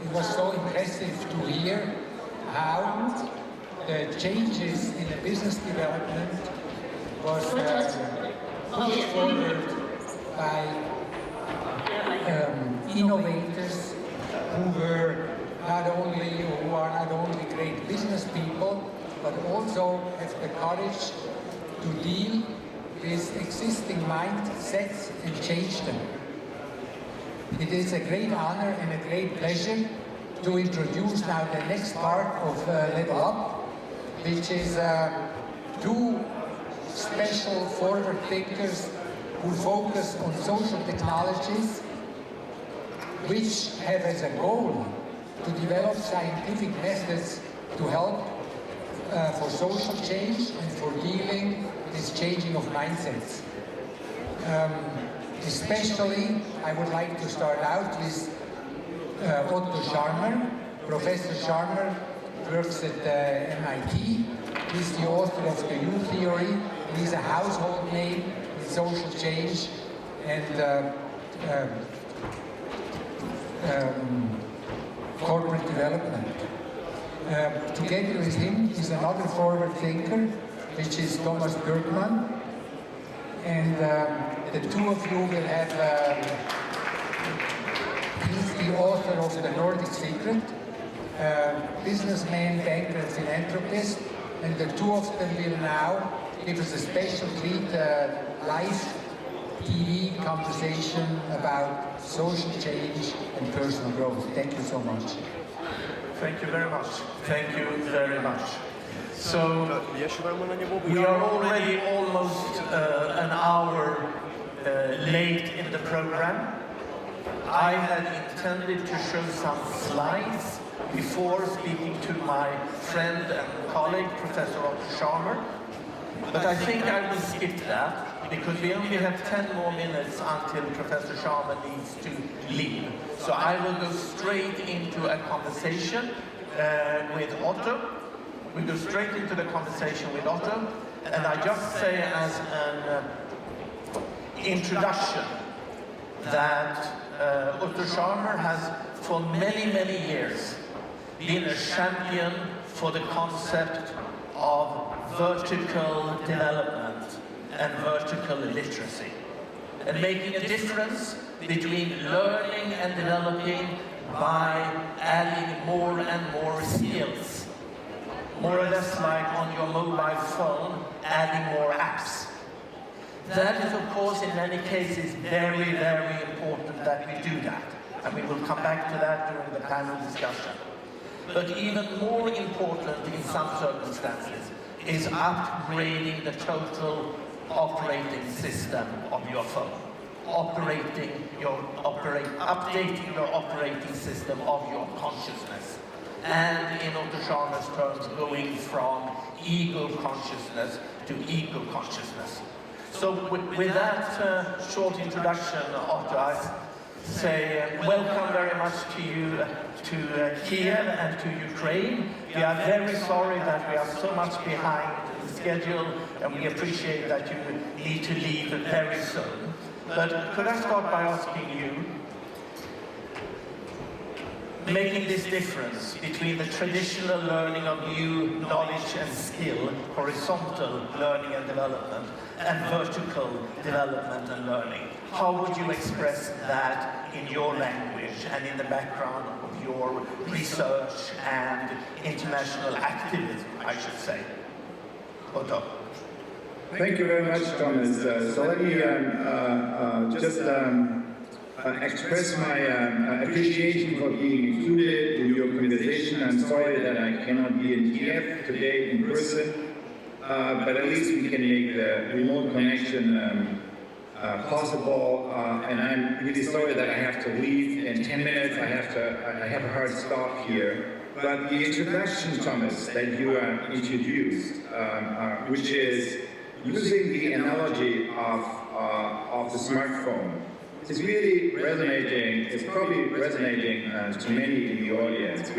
it was so impressive to hear how the changes in the business development was pushed forward by innovators who are not only great business people, but also have the courage to deal with existing mindsets and change them. It is a great honor and a great pleasure to introduce now the next part of Level Up, which is two special forward thinkers who focus on social technologies, which have as a goal to develop scientific methods to help for social change and for dealing with this changing of mindsets. Especially, I would like to start out with Otto Šarmer. Professor Šarmer works at MIT. He's the author of the U theory. He's a household name in social change and corporate development. Together with him is another forward thinker, which is Thomas Bergman. And the two of you will have, he's the author of The Nordic Secret, businessman, banker, and philanthropist. And the two of them will now give us a special treat, live TV conversation about social change and personal growth. Thank you so much. Thank you very much. Thank you very much. So, we are already almost an hour late in the program. I had intended to show some slides before speaking to my friend and colleague, Professor Otto Šarmer, but I think I will skip that because we only have 10 more minutes until Professor Šarmer needs to leave. So I will go straight into a conversation with Otto. We go straight into the conversation with Otto, and I just say as an introduction that Otto Šarmer has for many, many years been a champion for the concept of vertical development and vertical literacy, and making a difference between learning and developing by adding more and more skills. More or less like on your mobile phone, adding more apps. That is, of course, in many cases, very, very important that we do that. And we will come back to that during the panel discussion. But even more important in some circumstances is upgrading the total operating system of your phone. Updating your operating system of your consciousness. And in Otto Šarmer's terms, going from ego consciousness to ego consciousness. So with that short introduction, Otto, I say welcome very much to you to Kiev and to Ukraine. We are very sorry that we are so much behind the schedule, and we appreciate that you need to leave very soon. But could I start by asking you, making this difference between the traditional learning of new knowledge and skill, horizontal learning and development, and vertical development and learning. How would you express that in your language and in the background of your research and international activism, I should say? Otto. Thank you very much, Thomas. So let me just express my appreciation for being included in your conversation. I'm sorry that I cannot be in Kiev today in person, but at least we can make the remote connection possible. And I'm really sorry that I have to leave in 10 minutes. I have a hard stop here. But the introduction, Thomas, that you introduced, which is using the analogy of the smartphone, is really resonating. It's probably resonating to many in the audience.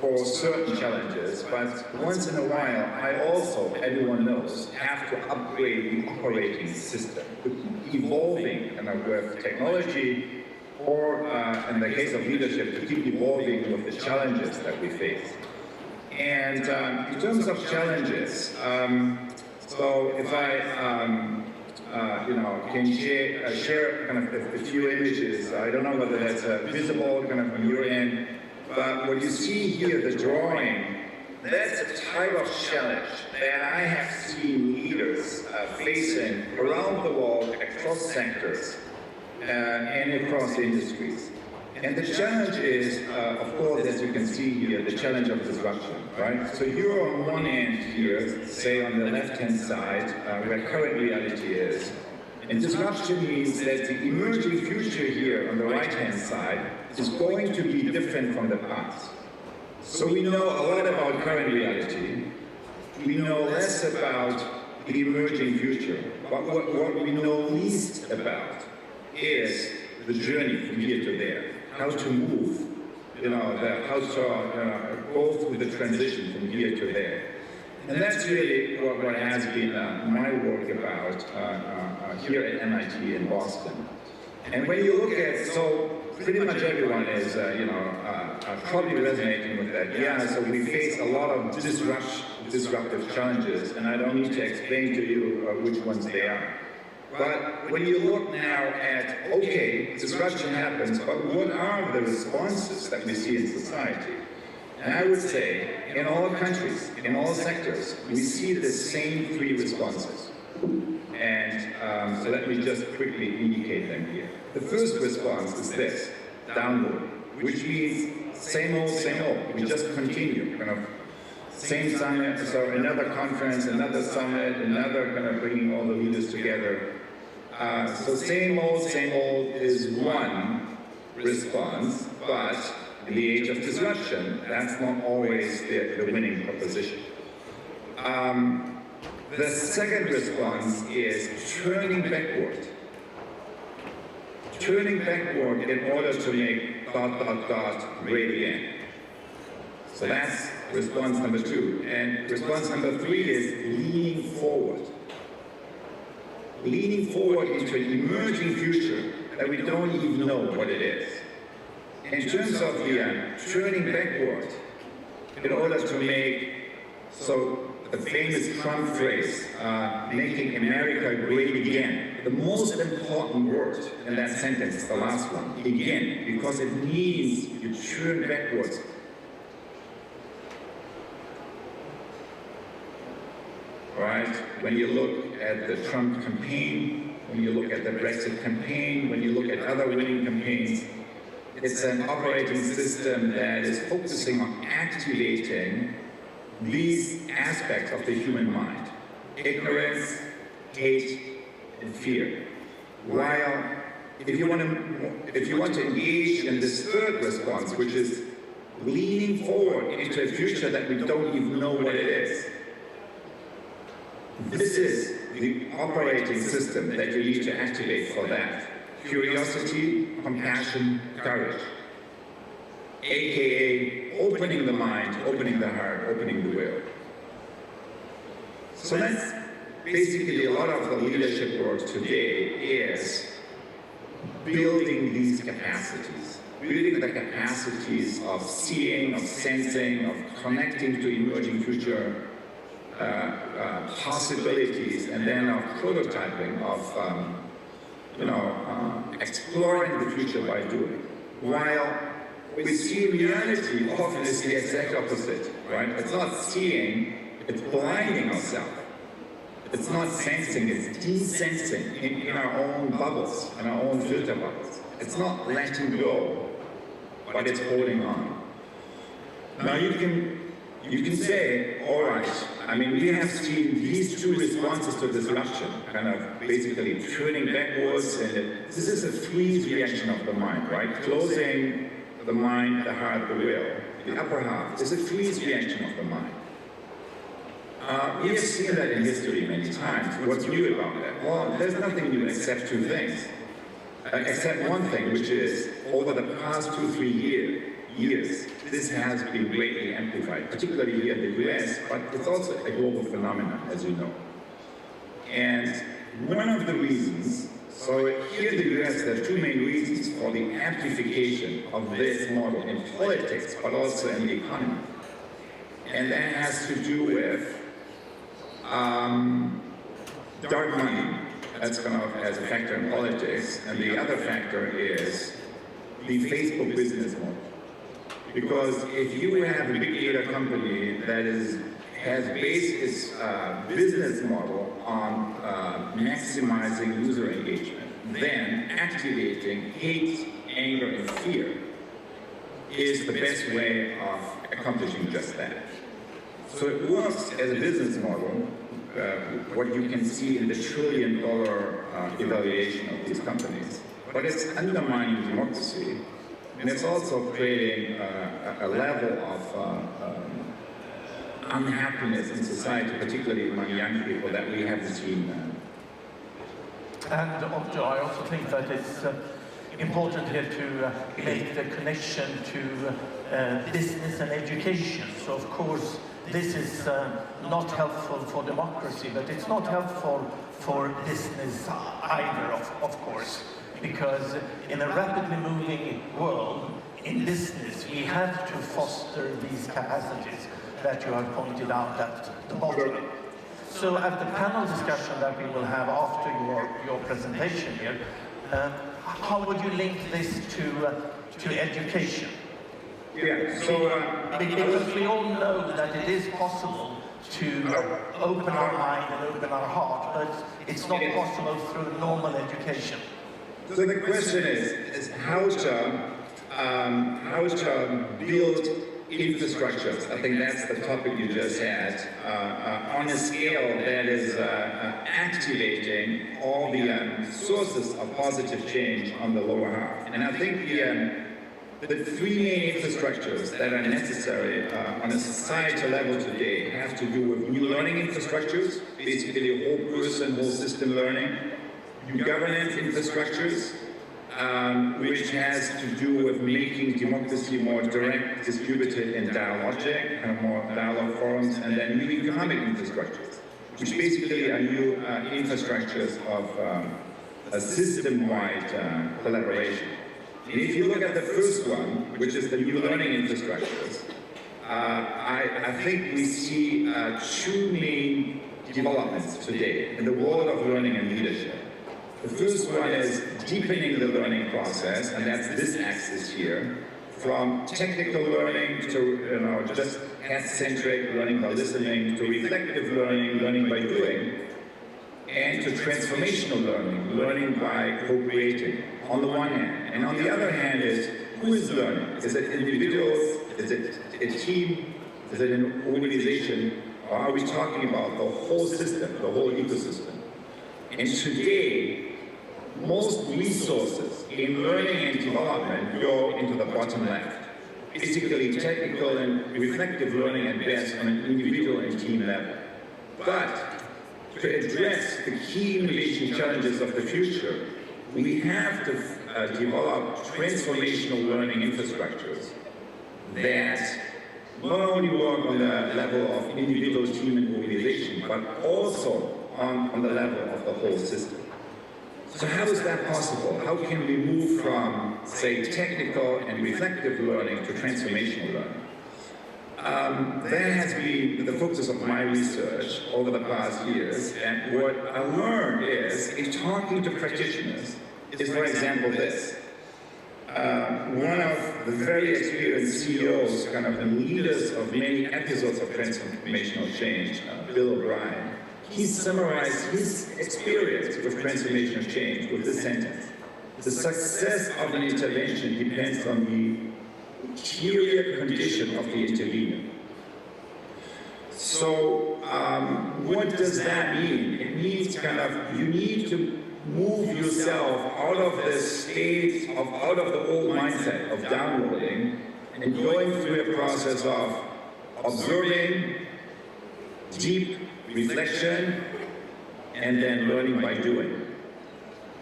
For for certain challenges, but once in a while, I also, everyone knows, have to upgrade the operating system, evolving with technology, or in the case of leadership, to keep evolving with the challenges that we face. And in terms of challenges, so if I can share kind of a few images. I don't know whether that's visible kind of on your end, but what you see here, the drawing, that's a type of challenge that I have seen leaders facing around the world, across sectors, and across industries. And the challenge is, of course, as you can see here, the challenge of disruption, right? So you're on one end here, say on the left-hand side, where current reality is. And disruption means that the emerging future here on the right-hand side is going to be different from the past. So we know a lot about current reality. We know less about the emerging future. But what we know least about is the journey from here to there. How to move, how to go through the transition from here to there. And that's really what has been my work about here at MIT in Boston. And when you look at, so pretty much everyone is, probably resonating with that. Yeah, so we face a lot of disruptive challenges, and I don't need to explain to you which ones they are. But when you look now at, okay, disruption happens, but what are the responses that we see in society? And I would say, in all countries, in all sectors, we see the same three responses. And so let me just quickly indicate them here. The first response is this, downward, which means same old, we just continue, kind of same summit, so another conference, another summit, another kind of bringing all the leaders together. So same old is one response, but in the age of disruption, that's not always the winning proposition. The second response is turning backward. Turning backward in order to make ... great again. So that's response number two. And response number three is leaning forward. Leaning forward into an emerging future that we don't even know what it is. In terms of the turning backward, in order to make, so the famous Trump phrase, making America great again, the most important word in that sentence is the last one, again, because it means you turn backwards. Right? When you look at the Trump campaign, when you look at the Brexit campaign, when you look at other winning campaigns, it's an operating system that is focusing on activating these aspects of the human mind: ignorance, hate, and fear. While if you want to engage in this third response, which is leaning forward into a future that we don't even know what it is, this is the operating system that you need to activate for that. Curiosity, compassion, courage. AKA opening the mind, opening the heart, opening the will. So that's basically a lot of the leadership work today is building these capacities. Building the capacities of seeing, of sensing, of connecting to emerging future possibilities, and then of prototyping, of exploring the future by doing. While we see reality often is the exact opposite, right? It's not seeing, it's blinding ourselves. It's not sensing, it's desensing in our own bubbles, in our own filter bubbles. It's not letting go, but it's holding on. Now you can say, all right, I mean, we have seen these two responses to disruption, kind of basically turning backwards, and this is a freeze reaction of the mind, right? Closing the mind, the heart, the will. The upper half is a freeze reaction of the mind. We have seen that in history many times. What's new about that? Well, there's nothing new except two things. Except one thing, which is over the past 2-3 years, this has been greatly amplified, particularly here in the US, but it's also a global phenomenon, as you know. And one of the reasons, so here in the US, there are two main reasons for the amplification of this model in politics, but also in the economy. And that has to do with dark money. That's kind of as a factor in politics. And the other factor is the Facebook business model. Because if you have a big data company that has based its business model on maximizing user engagement, then activating hate, anger, and fear is the best way of accomplishing just that. So it works as a business model, what you can see in the trillion-dollar evaluation of these companies. But it's undermining democracy, and it's also creating a level of unhappiness in society, particularly among young people, that we haven't seen. And Otto, I also think that it's important here to make the connection to business and education. So of course, this is not helpful for democracy, but it's not helpful for business either, of course, because in a rapidly moving world, in business, we have to foster these capacities that you have pointed out at the bottom. So at the panel discussion that we will have after your presentation here, how would you link this to education? Yeah, so because we all know that it is possible to open our mind and open our heart, but it's not possible through normal education. So the question is how to build infrastructures. I think that's the topic you just had, on a scale that is activating all the sources of positive change on the lower half. And I think the three main infrastructures that are necessary on a societal level today have to do with new learning infrastructures, basically whole person, whole system learning, new governance infrastructures, which has to do with making democracy more direct, distributed, and dialogic, kind of more dialogue forums, and then new economic infrastructures, which basically are new infrastructures of a system-wide collaboration. And if you look at the first one, which is the new learning infrastructures, I think we see two main developments today in the world of learning and leadership. The first one is deepening the learning process, and that's this axis here, from technical learning to just task-centric learning by listening, to reflective learning, learning by doing, and to transformational learning, learning by co-creating, on the one hand. And on the other hand is, who is learning? Is it individuals? Is it a team? Is it an organization? Or are we talking about the whole system, the whole ecosystem? And today, most resources in learning and development go into the bottom left. Basically, technical and reflective learning at best on an individual and team level. But to address the key innovation challenges of the future, we have to develop transformational learning infrastructures that not only work on the level of individual, team, and organization, but also on the level of the whole system. So how is that possible? How can we move from, say, technical and reflective learning to transformational learning? That has been the focus of my research over the past years, and what I learned is, in talking to practitioners, is, for example, this. One of the very experienced CEOs, kind of the leaders of many episodes of transformational change, Bill O'Brien, he summarized his experience with transformational change with this sentence: the success of an intervention depends on the interior condition of the intervener. So what does that mean? It means kind of you need to move yourself out of this state of, out of the old mindset of downloading and going through a process of observing, deep reflection, and then learning by doing.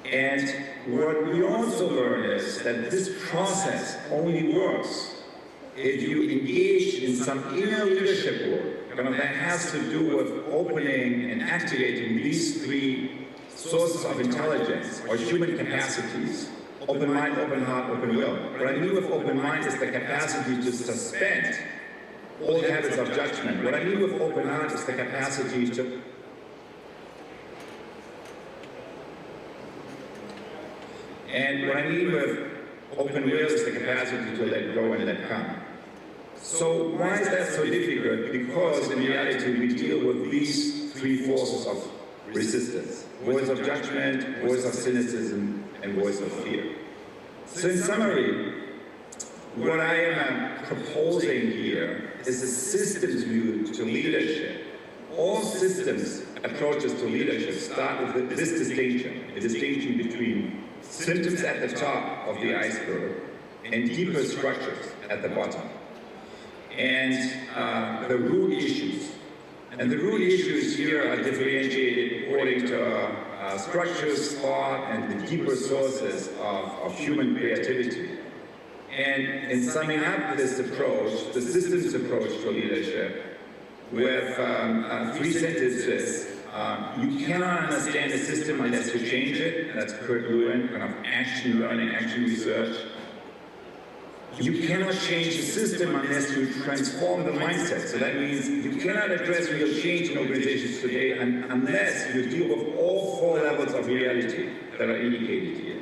And what we also learn is that this process only works if you engage in some inner leadership work, that has to do with opening and activating these three sources of intelligence or human capacities: open mind, open heart, open will. What I mean with open mind is the capacity to suspend old habits of judgment. What I mean with open heart is the capacity to and what I mean with open will is the capacity to let go and let come. So why is that so difficult? Because in reality we deal with these three forces of resistance: voice of judgment, voice of cynicism, and voice of fear. So in summary, what I am proposing here is a systems view to leadership. All systems approaches to leadership start with this distinction, a distinction between symptoms at the top of the iceberg and deeper structures at the bottom. And the root issues. And the root issues here are differentiated according to structures, thought, and the deeper sources of human creativity. And in summing up this approach, the systems approach to leadership, with three sentences: you cannot understand a system unless you change it. That's Kurt Lewin, kind of action learning, action research. You cannot change the system unless you transform the mindset. So that means you cannot address real change in organizations today unless you deal with all four levels of reality that are indicated here.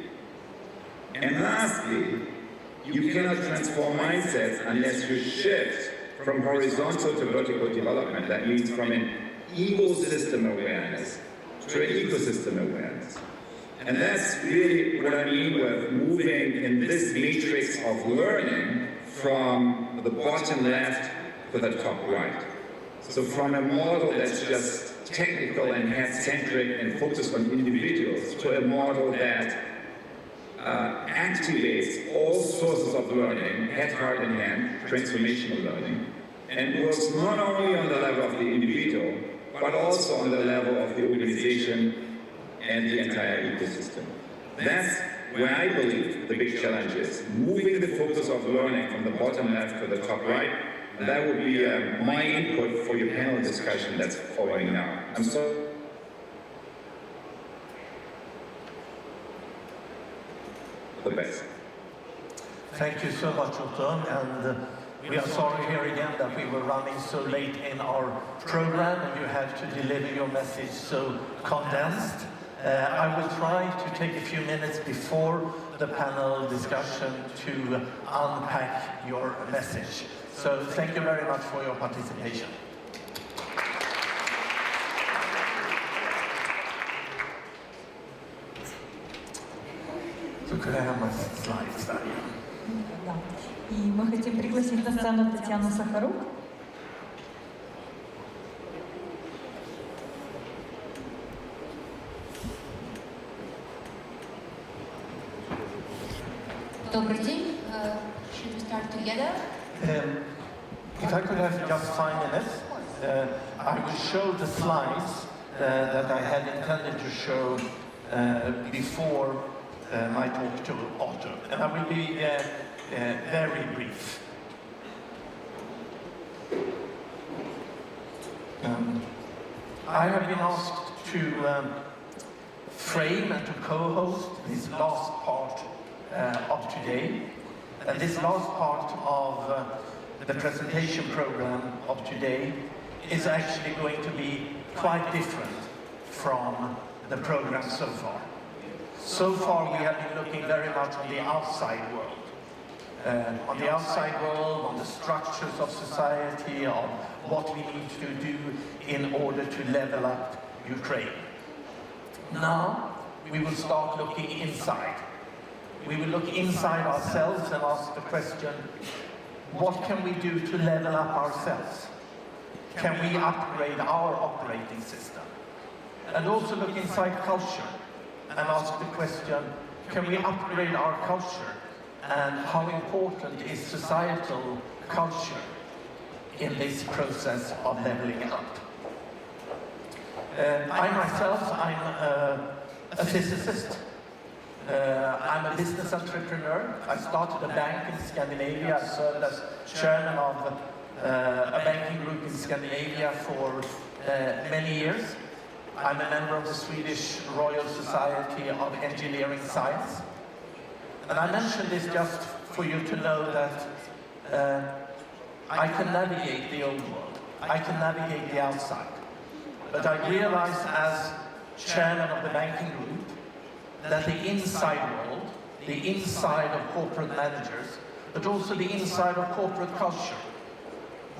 And lastly, you cannot transform mindsets unless you shift from horizontal to vertical development. That means from an ecosystem awareness to an ecosystem awareness. And that's really what I mean with moving in this matrix of learning from the bottom left to the top right. So from a model that's just technical and head-centric and focused on individuals to a model that activates all sources of learning, head, heart, and hand, transformational learning, and works not only on the level of the individual, but also on the level of the organization and the entire ecosystem. That's where I believe the big challenge is, moving the focus of learning from the bottom left to the top right. And that would be my input for your panel discussion that's following now. I'm so the best. Thank you so much, Otto, and we are sorry here again that we were running so late in our program and you had to deliver your message so condensed. I will try to take a few minutes before the panel discussion to unpack your message. So thank you very much for your participation. So could I have my slides there? Да. И мы хотим пригласить на сцену Татьяну Сахарук. Добрый день. Should we start together? If I could have just 5 minutes, I will show the slides that I had intended to show before my talk to Otto, and I will be very brief. I have been asked to frame and to co-host this last part of today. And this last part of the presentation program of today is actually going to be quite different from the program so far. So far we have been looking very much on the outside world. On the structures of society, on what we need to do in order to level up Ukraine. Now we will start looking inside. We will look inside ourselves and ask the question, what can we do to level up ourselves? Can we upgrade our operating system? And also look inside culture and ask the question, can we upgrade our culture? And how important is societal culture in this process of leveling up? I myself, I'm a physicist. I'm a business entrepreneur. I started a bank in Scandinavia. I served as chairman of a banking group in Scandinavia for many years. I'm a member of the Swedish Royal Society of Engineering Science. And I mention this just for you to know that I can navigate the old world. I can navigate the outside. But I realized as chairman of the banking group that the inside world, the inside of corporate managers, but also the inside of corporate culture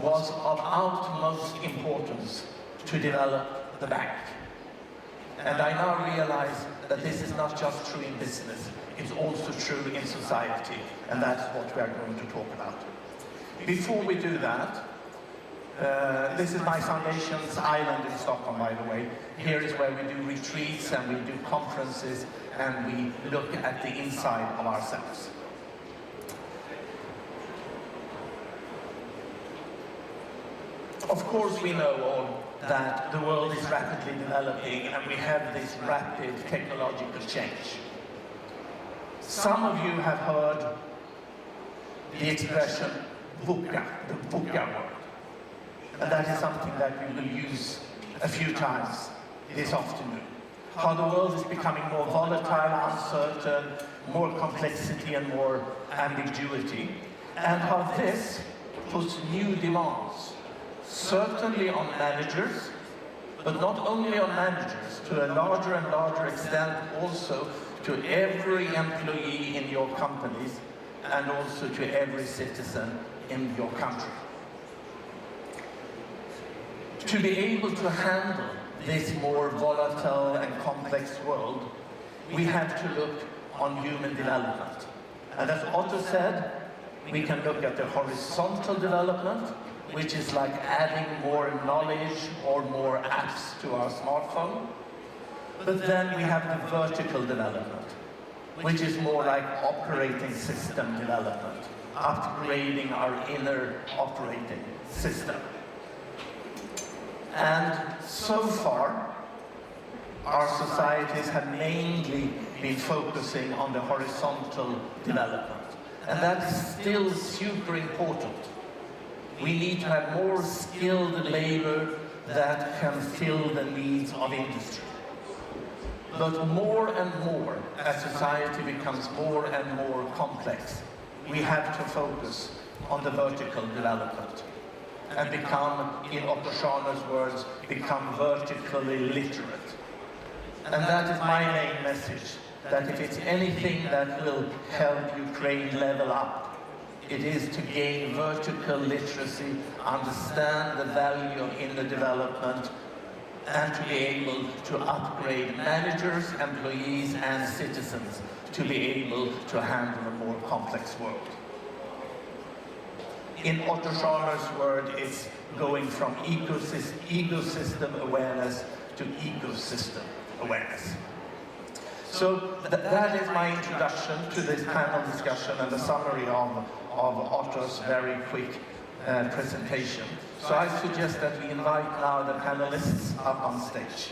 was of utmost importance to develop the bank. And I now realize that this is not just true in business, it's also true in society, and that's what we are going to talk about. Before we do that, this is my foundation's island in Stockholm, by the way. Here is where we do retreats and we do conferences and we look at the inside of ourselves. Of course, we know all that the world is rapidly developing and we have this rapid technological change. Some of you have heard the expression VUCA, the VUCA word. And that is something that we will use a few times this afternoon. How the world is becoming more volatile, uncertain, more complexity and more ambiguity, and how this puts new demands, certainly on managers, but not only on managers, to a larger and larger extent also to every employee in your companies and also to every citizen in your country. To be able to handle this more volatile and complex world, we have to look on human development. And as Otto said, we can look at the horizontal development, which is like adding more knowledge or more apps to our smartphone. But then we have the vertical development, which is more like operating system development, upgrading our inner operating system. And so far, our societies have mainly been focusing on the horizontal development. And that is still super important. We need to have more skilled labor that can fill the needs of industry. But more and more, as society becomes more and more complex, we have to focus on the vertical development and become, in Otto Scharmer's words, become vertically literate. And that is my main message, that if it's anything that will help Ukraine level up, it is to gain vertical literacy, understand the value of inner development, and to be able to upgrade managers, employees, and citizens to be able to handle a more complex world. In Otto Scharmer's word, it's going from ecosystem awareness to ecosystem awareness. So that is my introduction to this panel discussion and the summary of Otto's very quick presentation. So I suggest that we invite now the panelists up on stage.